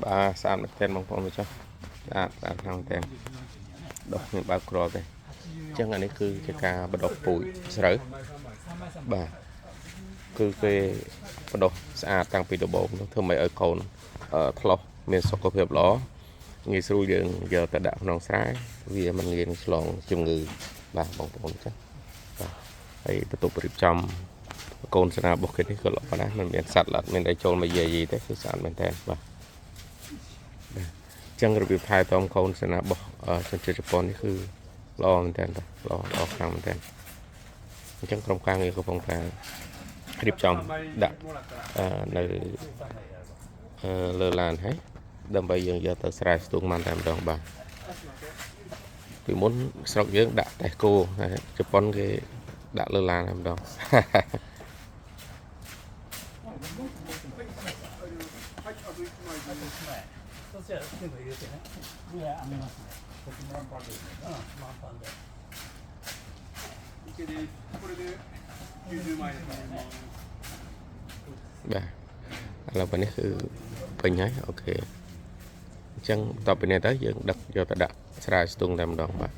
bà sàn được tên bằng phong cho đã thằng tên đọc những bao cro đây chẳng là này cứ cái ca bắt đầu bụi sấy bà cứ cái bắt đầu xa tăngពីដំបូងធ្វើមិនឲ្យកូនធ្លោះមានសុខភាពល្អងាយស្រួលយើងយកទៅដាក់ក្នុងស្រែវាមិនងាយឆ្លងជំងឺបាទបងប្អូនចា៎បាទហើយបន្ទប់រៀបចំកូនស្នារបស់គេនេះក៏ល្អណាស់មិនមានសត្វល្អិតមានអីចូលមកយាយទេគឺស្អាតមែនតើបាទចឹងរបៀបថែទាំកូនស្នារបស់ជនជាតិជប៉ុននេះគឺល្អមែនតើល្អខ្លាំងមែនតើអញ្ចឹងក្រុមការងារកំពុងតែរៀបចំដាក់នៅលើឡានហើយដើម្បីយើងយកទៅស្រែស្ទូងបានតែម្ដងបាទពីមុនស្រុកយើងដាក់តែគោហើយជប៉ុនគេដាក់លើឡានតែម្ដងបាទឥឡូវនេះគឺពេញហើយអូខេអញ្ចឹងតទៅពីនេះទៅយើងដឹកយកទៅដាក់ស្រែស្ទូងតែម្ដងបាទ